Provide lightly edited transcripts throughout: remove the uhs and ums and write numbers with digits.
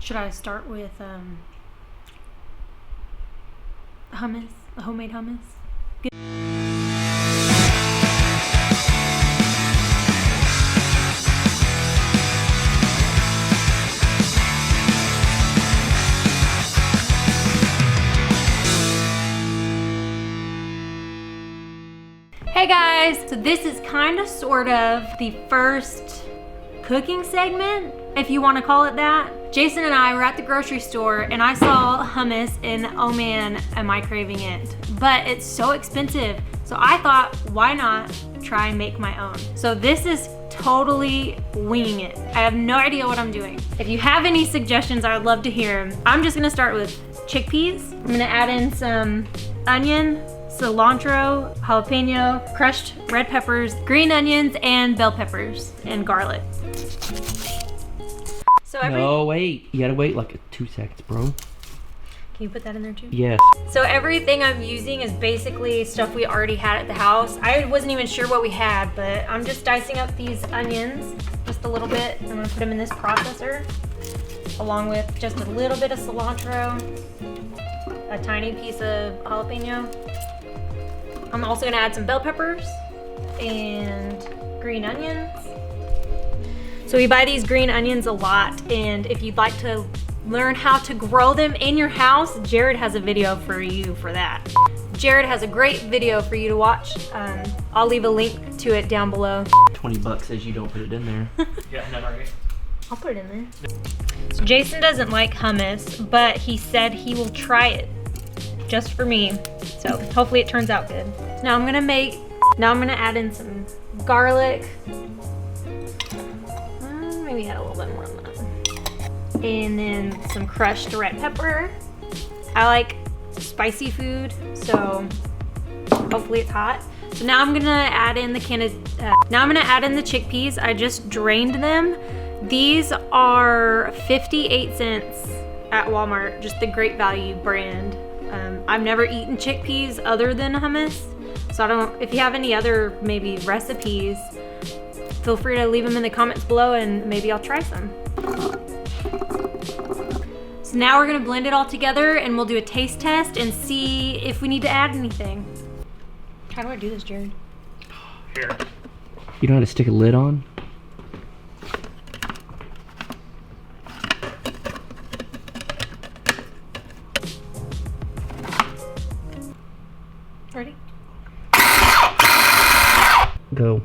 Should I start with hummus, a homemade hummus? Hey guys, so this is kind of sort of the first cooking segment, if you want to call it that. Jason and I were at the grocery store and I saw hummus and oh man, am I craving it. But it's so expensive. So I thought, why not try and make my own? So this is totally winging it. I have no idea what I'm doing. If you have any suggestions, I would love to hear them. I'm just gonna start with chickpeas. I'm gonna add in some onion, cilantro, jalapeno, crushed red peppers, green onions, and bell peppers, and garlic. So No, wait. You gotta wait like 2 seconds, bro. Can you put that in there too? Yes. So everything I'm using is basically stuff we already had at the house. I wasn't even sure what we had, but I'm just dicing up these onions just a little bit. I'm gonna put them in this processor, along with just a little bit of cilantro, a tiny piece of jalapeno. I'm also gonna add some bell peppers and green onions. So we buy these green onions a lot, and if you'd like to learn how to grow them in your house, Jared has a video for you for that. Jared has a great video for you to watch. I'll leave a link to it down below. $20 says you don't put it in there. Yeah, no, all right. I'll put it in there. So Jason doesn't like hummus, but he said he will try it just for me. So hopefully it turns out good. Now I'm gonna add in some garlic. Maybe add a little bit more than that. And then some crushed red pepper. I like spicy food, so hopefully it's hot. So now I'm gonna add in the chickpeas. I just drained them. These are 58 cents at Walmart, just the Great Value brand. I've never eaten chickpeas other than hummus, so if you have any other maybe recipes, feel free to leave them in the comments below and maybe I'll try some. So now we're gonna blend it all together and we'll do a taste test and see if we need to add anything. How do I do this, Jared? Here. You know how to stick a lid on? Ready? Go.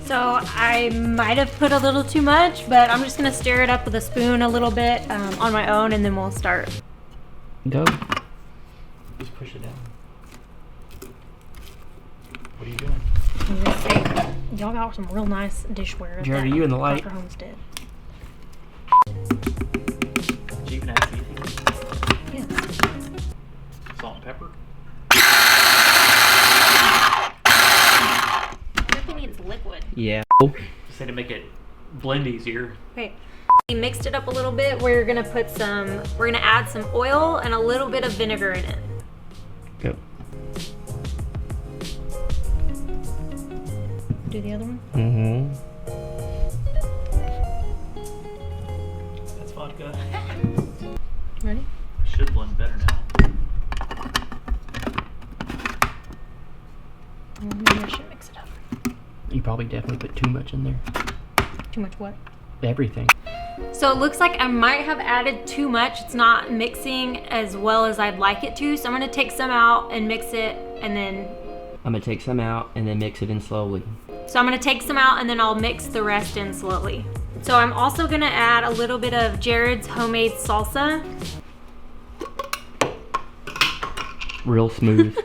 So I might have put a little too much, but I'm just gonna stir it up with a spoon a little bit on my own, and then we'll start. Go. Just push it down. What are you doing? I'm gonna say, y'all got some real nice dishware. Jared, are you in the light? Dr. Holmes did. Did you even add anything? Yes. Salt and pepper? Everything needs liquid. Yeah. Just say to make it blend easier. Okay. We mixed it up a little bit. We're gonna add some oil and a little bit of vinegar in it. Go. Do the other one? Mm-hmm. That's vodka. Ready? Should blend better now. Maybe I should mix it up. You probably definitely put too much in there. Too much what? Everything. So it looks like I might have added too much. It's not mixing as well as I'd like it to. So I'm gonna take some out and mix it, and then... I'm gonna take some out and then mix it in slowly. So I'm gonna take some out and then I'll mix the rest in slowly. So I'm also gonna add a little bit of Jared's homemade salsa. Real smooth.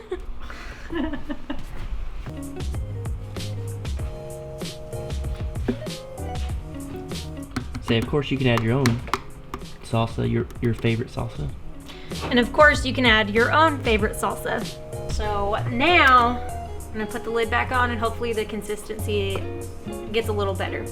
Say, of course you can add your own salsa, your favorite salsa. And of course you can add your own favorite salsa. So now I'm gonna put the lid back on and hopefully the consistency gets a little better.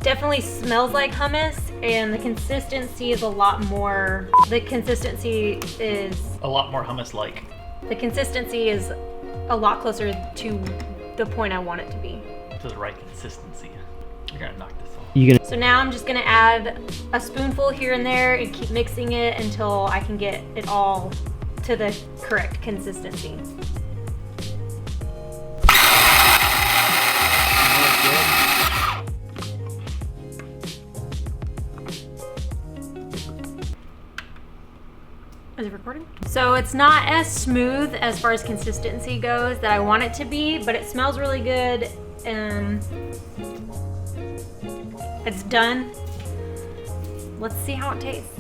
definitely smells like hummus, and the consistency is a lot more. The consistency is A lot more hummus-like. a lot closer to the point I want it to be. To the right consistency. You're gonna knock this off. You gonna? So now I'm just gonna add a spoonful here and there and keep mixing it until I can get it all to the correct consistency. Is it recording? So it's not as smooth as far as consistency goes that I want it to be, but it smells really good. It's done. Let's see how it tastes.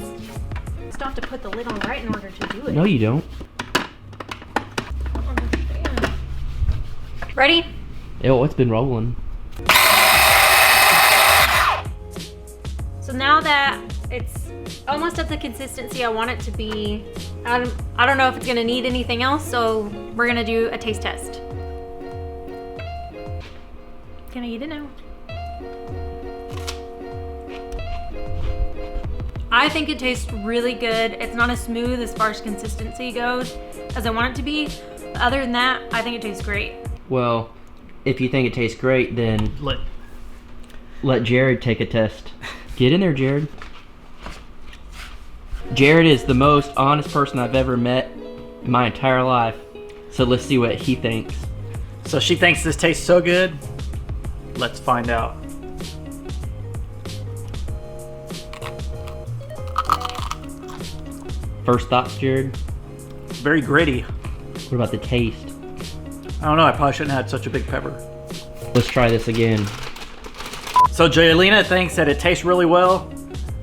Just have to put the lid on right in order to do it. No, you don't. I don't understand. Ready? Oh, it's been rolling. So now that it's almost at the consistency I want it to be, I don't know if it's gonna need anything else, so we're gonna do a taste test. Can I eat it now? I think it tastes really good. It's not as smooth as far as consistency goes as I want it to be. But other than that, I think it tastes great. Well, if you think it tastes great, then let Jared take a test. Get in there, Jared. Jared is the most honest person I've ever met in my entire life. So let's see what he thinks. So she thinks this tastes so good. Let's find out. First thoughts, Jared? Very gritty. What about the taste? I don't know, I probably shouldn't have had such a big pepper. Let's try this again. So Jaylina thinks that it tastes really well.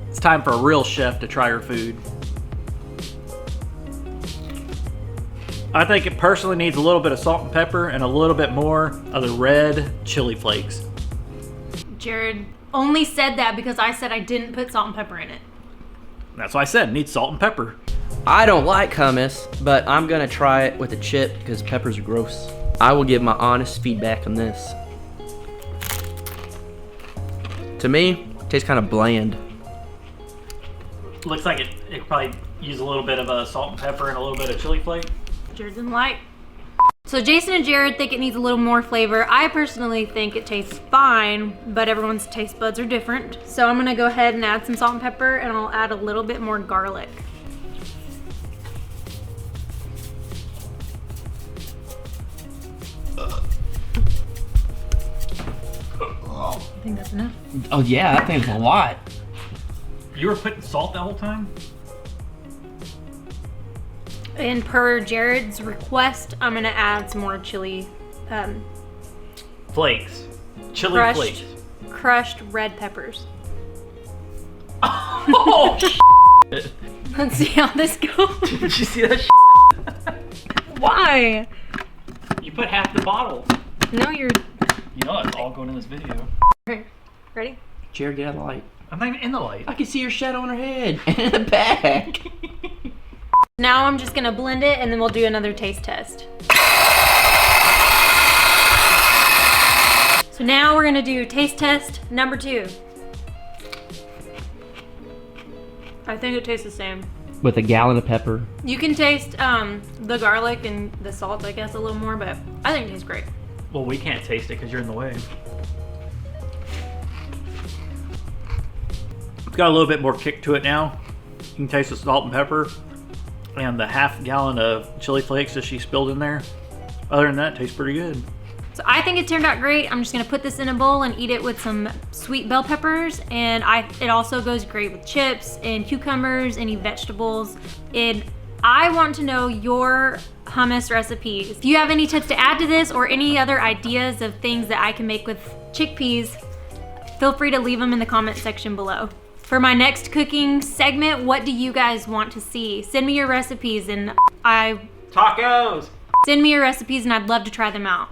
It's time for a real chef to try her food. I think it personally needs a little bit of salt and pepper and a little bit more of the red chili flakes. Jared only said that because I said I didn't put salt and pepper in it. That's why I said it needs salt and pepper. I don't like hummus, but I'm gonna try it with a chip because peppers are gross. I will give my honest feedback on this. To me, it tastes kind of bland. Looks like it could probably use a little bit of salt and pepper and a little bit of chili flake. Jared didn't like. So Jason and Jared think it needs a little more flavor. I personally think it tastes fine, but everyone's taste buds are different. So I'm gonna go ahead and add some salt and pepper, and I'll add a little bit more garlic. I think that's enough. Oh yeah, that thing's a lot. You were putting salt the whole time? And per Jared's request, I'm gonna add some more chili, Flakes. Chili flakes. crushed red peppers. Oh, shit. Let's see how this goes. Did you see that shit? Why? You put half the bottle. No, you're. You know it's all going in this video. Okay, ready? Jared, get out of the light. I'm not even in the light. I can see your shadow on her head and in the back. Now I'm just gonna blend it, and then we'll do another taste test. So now we're gonna do taste test number 2. I think it tastes the same. With a gallon of pepper. You can taste the garlic and the salt, I guess, a little more, but I think it tastes great. Well, we can't taste it because you're in the way. It's got a little bit more kick to it now. You can taste the salt and pepper and the half gallon of chili flakes that she spilled in there. Other than that, it tastes pretty good. So I think it turned out great. I'm just gonna put this in a bowl and eat it with some sweet bell peppers. And it also goes great with chips and cucumbers, any vegetables. And I want to know your hummus recipes. If you have any tips to add to this or any other ideas of things that I can make with chickpeas, feel free to leave them in the comment section below. For my next cooking segment, what do you guys want to see? Send me your recipes and Tacos! Send me your recipes and I'd love to try them out.